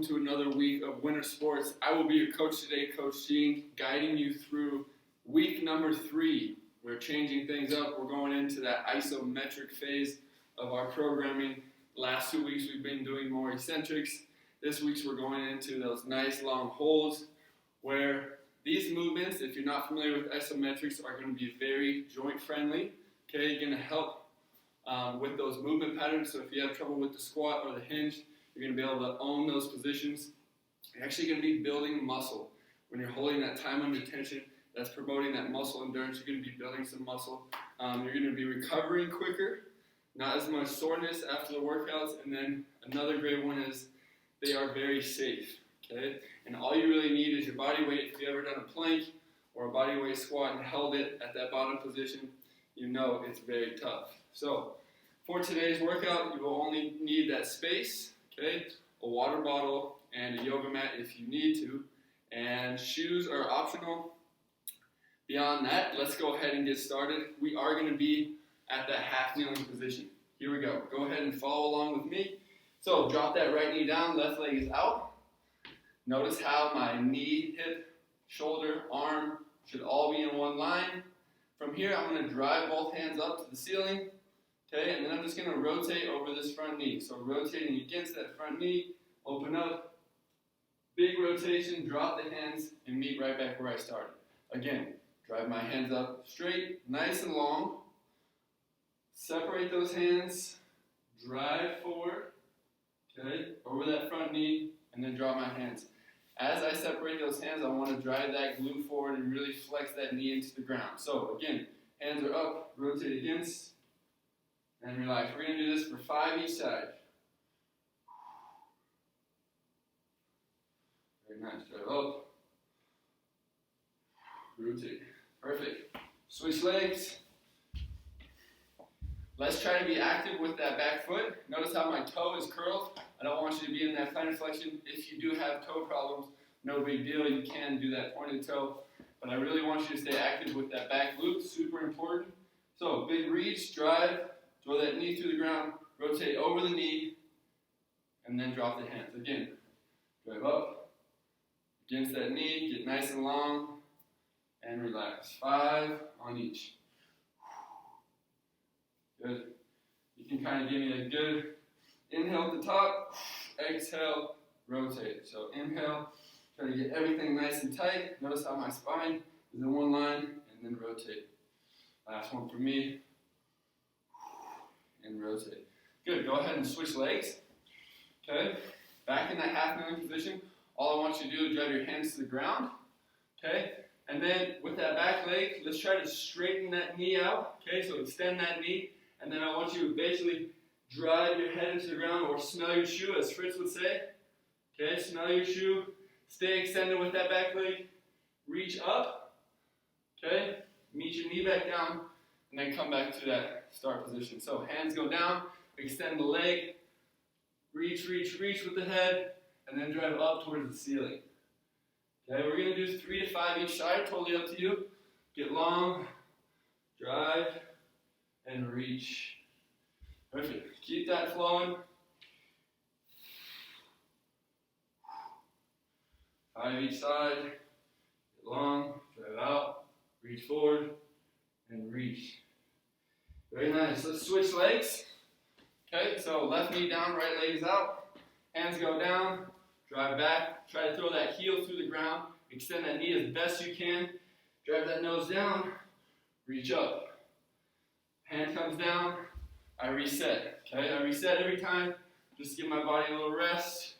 welcome to another week of winter sports. I will be your coach today, Coach Gene, guiding you through week number 3. We're changing things up. We're going into that isometric phase of our programming. Last 2 weeks we've been doing more eccentrics. This week we're going into those nice long holds where these movements, if you're not familiar with isometrics, are going to be very joint friendly. Okay, you're going to help with those movement patterns. So if you have trouble with the squat or the hinge, you're going to be able to own those positions. You're actually going to be building muscle. When you're holding that time under tension, that's promoting that muscle endurance. You're going to be building some muscle. You're going to be recovering quicker, not as much soreness after the workouts. And then another great one is they are very safe. Okay? And all you really need is your body weight. If you've ever done a plank or a body weight squat and held it at that bottom position, you know it's very tough. So for today's workout, you will only need that space, okay, a water bottle, and a yoga mat if you need to, and shoes are optional. Beyond that, let's go ahead and get started. We are going to be at that half kneeling position. Here we go. Go ahead and follow along with me. So drop that right knee down, left leg is out. Notice how my knee, hip, shoulder, arm should all be in one line. From here, I'm going to drive both hands up to the ceiling, okay, and then I'm just going to rotate over this front knee. So rotating against that front knee, open up, big rotation, drop the hands, and meet right back where I started. Again, drive my hands up straight, nice and long, separate those hands, drive forward, okay, over that front knee, and then drop my hands. As I separate those hands, I want to drive that glute forward and really flex that knee into the ground. So again, hands are up, rotate against, and relax. We're going to do this for 5 each side. Very nice. Drive up, rotate. Perfect. Switch legs. Let's try to be active with that back foot. Notice how my toe is curled. I don't want you to be in that plantar flexion. If you do have toe problems, no big deal. You can do that pointed toe. But I really want you to stay active with that back glute. Super important. So big reach, drive, throw that knee through the ground, rotate over the knee, and then drop the hands. Again, drive up, against that knee, get nice and long, and relax. 5 on each. Good. You can kind of give me a good inhale at the top, exhale, rotate. So inhale, try to get everything nice and tight. Notice how my spine is in one line, and then rotate. Last one for me, and rotate. Good, go ahead and switch legs. Okay, back in that half kneeling position. All I want you to do is drive your hands to the ground. Okay, and then with that back leg, let's try to straighten that knee out. Okay, so extend that knee, and then I want you to basically drive your head into the ground or smell your shoe, as Fritz would say. Okay, smell your shoe. Stay extended with that back leg. Reach up. Okay, meet your knee back down, and then come back to that start position. So hands go down, extend the leg, reach, reach, reach with the head, and then drive up towards the ceiling. Okay, we're going to do 3 to 5 each side, totally up to you. Get long, drive, and reach. Perfect. Keep that flowing. 5 each side. Get long, drive out, reach forward, and reach. Very nice. Let's switch legs. Okay, so left knee down, right leg is out. Hands go down, drive back. Try to throw that heel through the ground. Extend that knee as best you can. Drive that nose down, reach up. Hand comes down, I reset. Okay, I reset every time. Just give my body a little rest.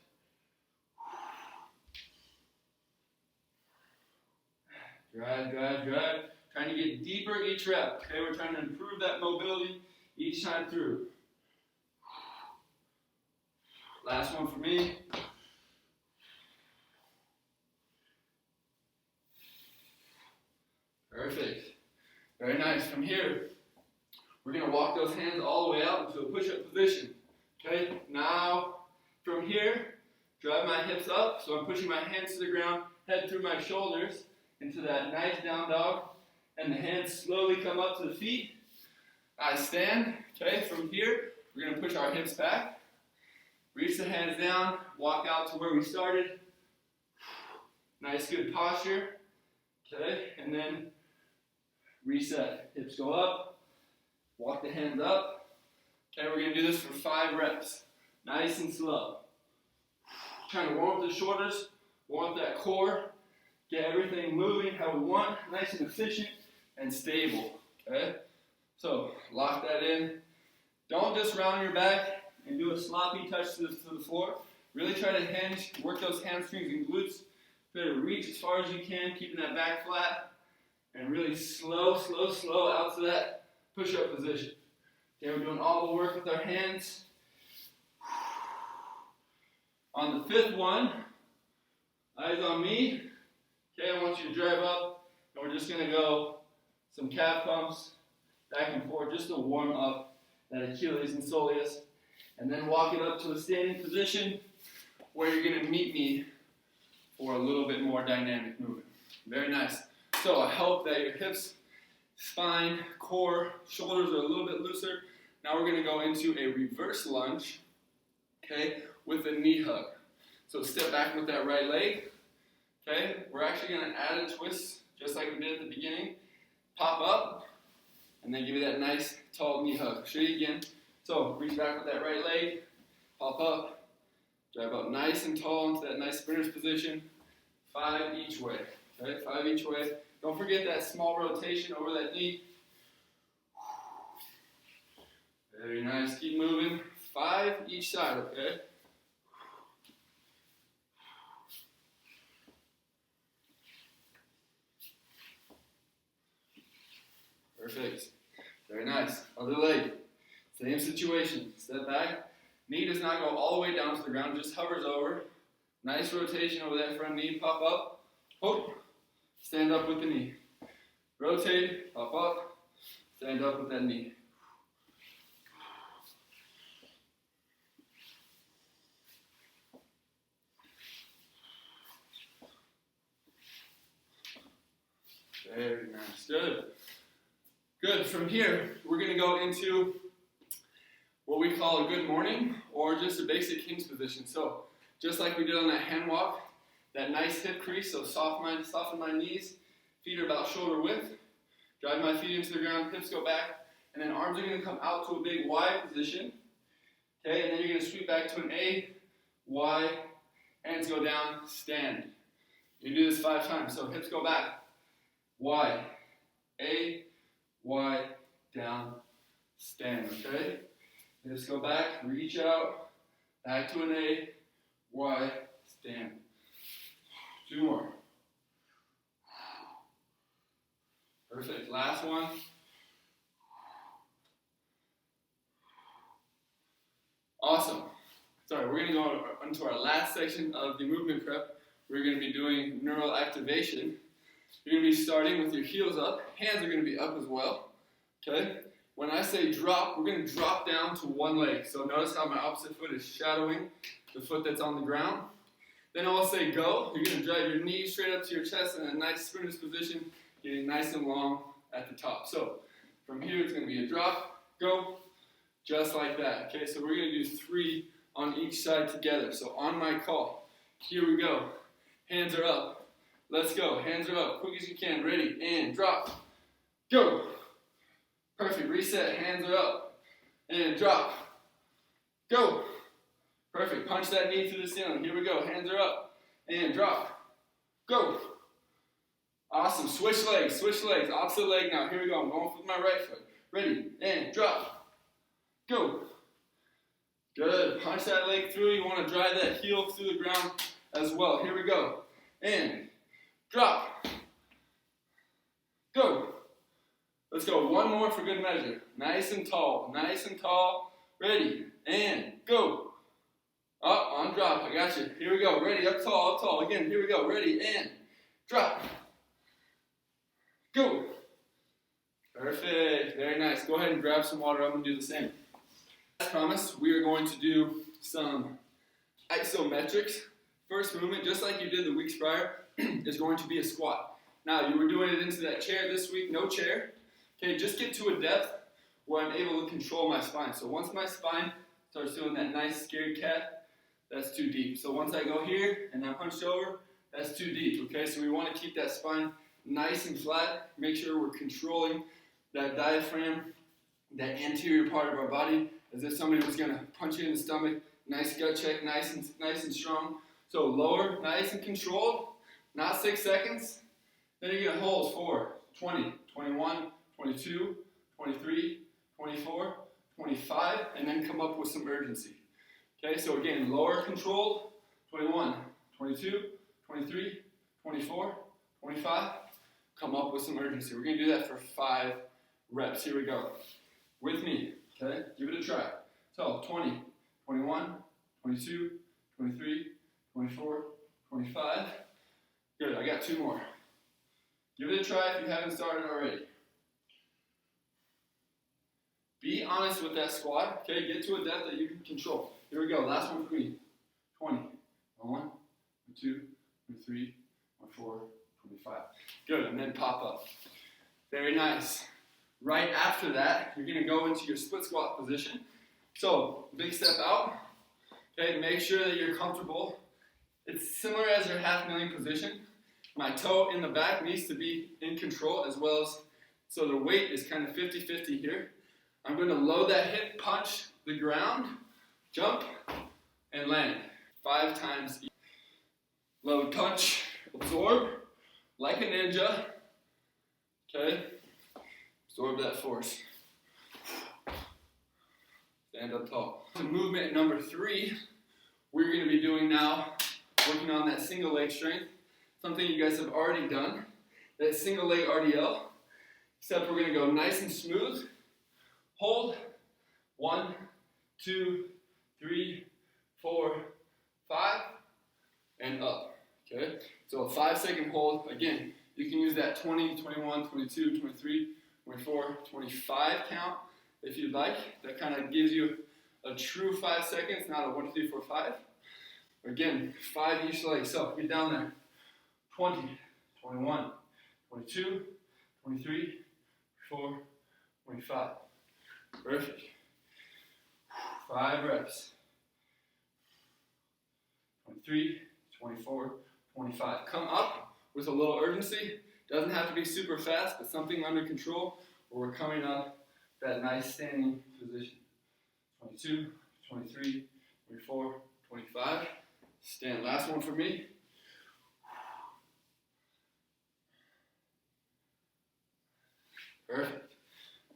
Drive, drive, drive. Trying to get deeper each rep. Okay, we're trying to improve that mobility each time through. Last one for me. Perfect. Very nice. From here, we're going to walk those hands all the way out into a push-up position. Okay, now from here, drive my hips up. So I'm pushing my hands to the ground, head through my shoulders into that nice down dog. And the hands slowly come up to the feet. I stand. Okay, from here, we're going to push our hips back. Reach the hands down, walk out to where we started. Nice, good posture. Okay, and then reset. Hips go up, walk the hands up. Okay, we're going to do this for 5 reps. Nice and slow. Trying to warm up the shoulders, warm up that core, get everything moving how we want, nice and efficient and stable. Okay, so lock that in. Don't just round your back and do a sloppy touch to the floor. Really try to hinge, work those hamstrings and glutes. Try to reach as far as you can, keeping that back flat, and really slow out to that push-up position. Okay, we're doing all the work with our hands. On the 5th one, eyes on me. Okay, I want you to drive up, and we're just going to go some calf pumps, back and forth, just to warm up that Achilles and soleus, and then walk it up to a standing position where you're going to meet me for a little bit more dynamic movement. Very nice. So I hope that your hips, spine, core, shoulders are a little bit looser. Now we're going to go into a reverse lunge, okay, with a knee hug. So step back with that right leg. Okay, we're actually going to add a twist, just like we did at the beginning. Pop up, and then give you that nice, tall knee hug. Show you again. So reach back with that right leg, pop up, drive up nice and tall into that nice sprinter's position. 5 each way. Okay, 5 each way. Don't forget that small rotation over that knee. Very nice. Keep moving. 5 each side, okay? Perfect. Very nice. Other leg. Same situation. Step back. Knee does not go all the way down to the ground, just hovers over. Nice rotation over that front knee. Pop up. Hope. Stand up with the knee. Rotate. Pop up. Stand up with that knee. Very nice. Good. Good. From here, we're going to go into what we call a good morning, or just a basic hinge position. So, just like we did on that hand walk, that nice hip crease, so soften my knees, feet are about shoulder width, drive my feet into the ground, hips go back, and then arms are going to come out to a big Y position. Okay, and then you're going to sweep back to an A, Y, hands go down, stand. You do this 5 times, so hips go back, Y, A, Y, down, stand, okay? Hips go back, reach out, back to an A, Y, stand. 2 more. Perfect. Last one. Awesome. Sorry, we're going to go into our last section of the movement prep. We're going to be doing neural activation. You're going to be starting with your heels up. Hands are going to be up as well. Okay? When I say drop, we're going to drop down to one leg. So notice how my opposite foot is shadowing the foot that's on the ground. Then I will say go. You're going to drive your knees straight up to your chest in a nice sprinter's position, getting nice and long at the top. So from here, it's going to be a drop, go, just like that. Okay, so we're going to do 3 on each side together. So on my call, here we go. Hands are up. Let's go. Hands are up. Quick as you can. Ready. And drop. Go. Perfect. Reset. Hands are up. And drop. Go. Perfect. Punch that knee through the ceiling. Here we go. Hands are up. And drop. Go. Awesome. Switch legs. Switch legs. Opposite leg now. Here we go. I'm going with my right foot. Ready. And drop. Go. Good. Punch that leg through. You want to drive that heel through the ground as well. Here we go. And drop. Go. Let's go. One more for good measure. Nice and tall. Nice and tall. Ready. And go. Up on drop. I got you. Here we go. Ready. Up tall. Up tall. Again. Here we go. Ready. And drop. Go. Perfect. Very nice. Go ahead and grab some water. I'm going to do the same. As promised, we are going to do some isometrics. First movement, just like you did the weeks prior, is going to be a squat. Now, you were doing it into that chair this week, no chair. Okay, just get to a depth where I'm able to control my spine. So once my spine starts doing that nice scared cat, that's too deep. So once I go here and I'm hunched over, that's too deep, okay? So we want to keep that spine nice and flat. Make sure we're controlling that diaphragm, that anterior part of our body, as if somebody was going to punch you in the stomach. Nice gut check, nice and strong. So lower, nice and controlled, not 6 seconds. Then you're going to hold for 20, 21, 22, 23, 24, 25, and then come up with some urgency. Okay, so again, lower controlled, 21, 22, 23, 24, 25, come up with some urgency. We're going to do that for 5 reps. Here we go. With me, okay? Give it a try. So 20, 21, 22, 23, 24, 25. Good, I got 2 more. Give it a try if you haven't started already. Be honest with that squat, okay? Get to a depth that you can control. Here we go, last one for me. 20, 21, 22, 23, 24, 25. Good, and then pop up. Very nice. Right after that, you're gonna go into your split squat position. So, big step out. Okay, make sure that you're comfortable. It's similar as your half kneeling position. My toe in the back needs to be in control as well as, so the weight is kind of 50-50 here. I'm going to load that hip, punch the ground, jump, and land 5 times. Load, punch, absorb, like a ninja. Okay, absorb that force. Stand up tall. So movement number 3, we're going to be doing now, working on that single leg strength. Something you guys have already done, that single leg RDL, except we're going to go nice and smooth. Hold, 1, 2, 3, 4, 5, and up, okay? So a 5-second hold. Again, you can use that 20, 21, 22, 23, 24, 25 count if you'd like. That kind of gives you a true 5 seconds, not a 1, 2, 3, 4, 5. Again, 5 each leg, so get down there. 20, 21, 22, 23, 24, 25. Perfect. 5 reps. 23, 24, 25. Come up with a little urgency. Doesn't have to be super fast, but something under control where we're coming up that nice standing position. 22, 23, 24, 25. Stand. Last one for me. Perfect.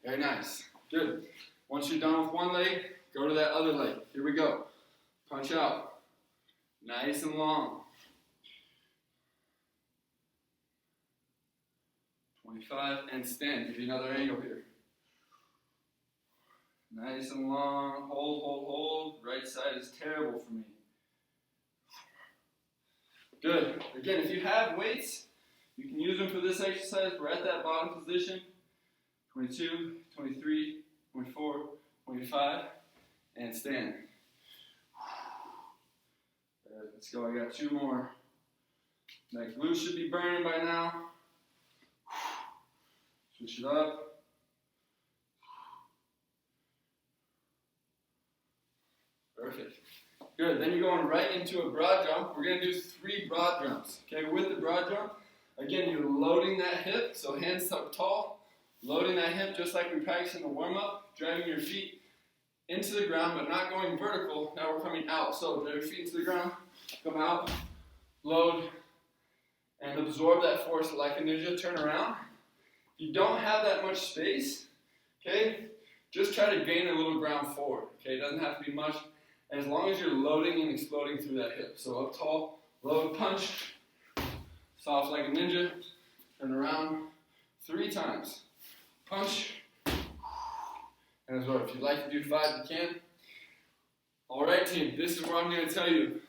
Very nice. Good. Once you're done with one leg, go to that other leg. Here we go. Punch out. Nice and long. 25 and stand. Give you another angle here. Nice and long. Hold, hold, hold. Right side is terrible for me. Good. Again, if you have weights, you can use them for this exercise. We're at that bottom position. 22, 23, 24, 25, and stand. Let's go, I got 2 more. That glute should be burning by now. Switch it up. Perfect. Good, then you're going right into a broad jump. We're going to do 3 broad jumps. Okay, with the broad jump, again, you're loading that hip, so hands up tall. Loading that hip just like we practiced in the warm-up, driving your feet into the ground but not going vertical. Now we're coming out. So drive your feet into the ground, come out, load, and absorb that force like a ninja. Turn around. If you don't have that much space, okay, just try to gain a little ground forward. Okay, it doesn't have to be much. As long as you're loading and exploding through that hip. So up tall, load, punch, soft like a ninja, turn around 3 times. Punch, and as well, if you'd like to do 5, you can. Alright team, this is where I'm going to tell you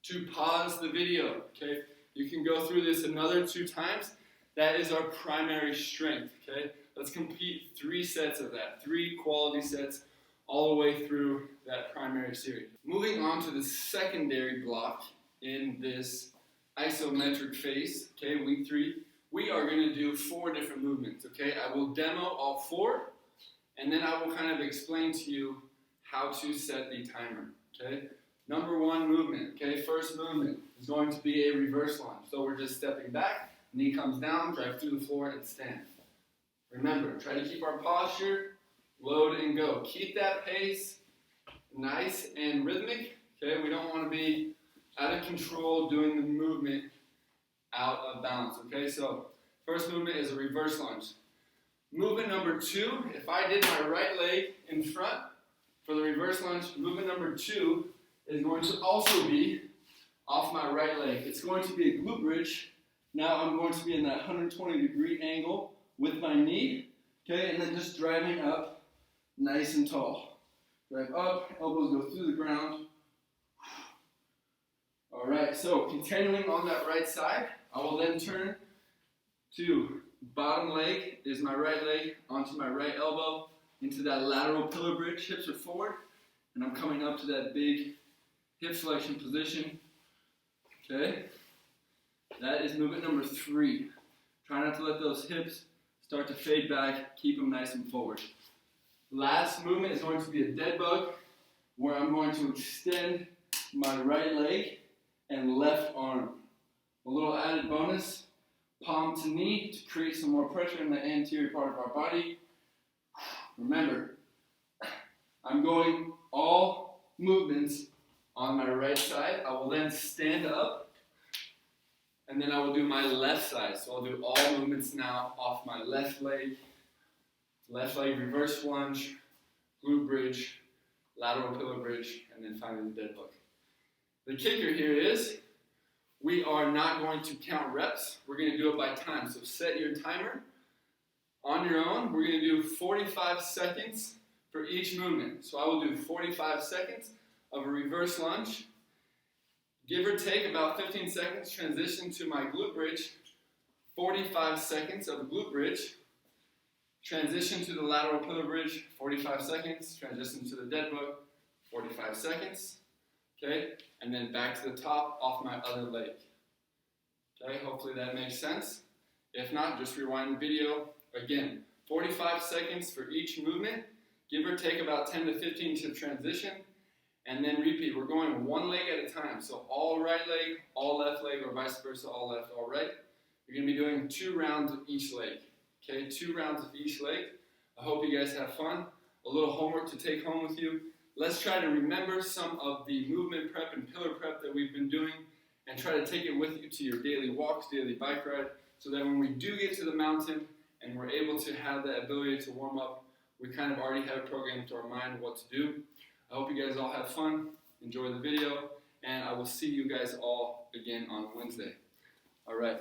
to pause the video, okay? You can go through this another 2 times. That is our primary strength, okay? Let's complete 3 sets of that, 3 quality sets all the way through that primary series. Moving on to the secondary block in this isometric phase, okay, week 3. We are going to do 4 different movements, okay? I will demo all 4, and then I will kind of explain to you how to set the timer, okay? Number one movement, okay? First movement is going to be a reverse lunge. So we're just stepping back, knee comes down, drive through the floor, and stand. Remember, try to keep our posture, load and go. Keep that pace nice and rhythmic, okay? We don't want to be out of control doing the movement out of balance, okay? So first movement is a reverse lunge. Movement number two, if I did my right leg in front for the reverse lunge, movement number two is going to also be off my right leg. It's going to be a glute bridge. Now I'm going to be in that 120-degree angle with my knee, okay, and then just driving up nice and tall. Drive up, elbows go through the ground. All right, so continuing on that right side, I will then turn to bottom leg is my right leg onto my right elbow into that lateral pillar bridge. Hips are forward, and I'm coming up to that big hip flexion position. Okay, that is movement number three. Try not to let those hips start to fade back. Keep them nice and forward. Last movement is going to be a dead bug, where I'm going to extend my right leg and left arm. A little added bonus, palm to knee to create some more pressure in the anterior part of our body. Remember, I'm going all movements on my right side. I will then stand up, and then I will do my left side. So I'll do all movements now off my left leg reverse lunge, glute bridge, lateral pillar bridge, and then finally the dead bug. The kicker here is we are not going to count reps. We're going to do it by time. So set your timer. On your own, we're going to do 45 seconds for each movement. So I will do 45 seconds of a reverse lunge. Give or take about 15 seconds, transition to my glute bridge. 45 seconds of a glute bridge. Transition to the lateral pillar bridge, 45 seconds. Transition to the dead bug, 45 seconds. Okay, and then back to the top off my other leg. Okay, hopefully that makes sense. If not, just rewind the video. Again, 45 seconds for each movement. Give or take about 10 to 15 to transition. And then repeat. We're going one leg at a time. So all right leg, all left leg, or vice versa, all left, all right. You're going to be doing 2 rounds of each leg. Okay, 2 rounds of each leg. I hope you guys have fun. A little homework to take home with you. Let's try to remember some of the movement prep and pillar prep that we've been doing and try to take it with you to your daily walks, daily bike ride, so that when we do get to the mountain and we're able to have that ability to warm up, we kind of already have a program to our mind what to do. I hope you guys all have fun, enjoy the video, and I will see you guys all again on Wednesday. All right.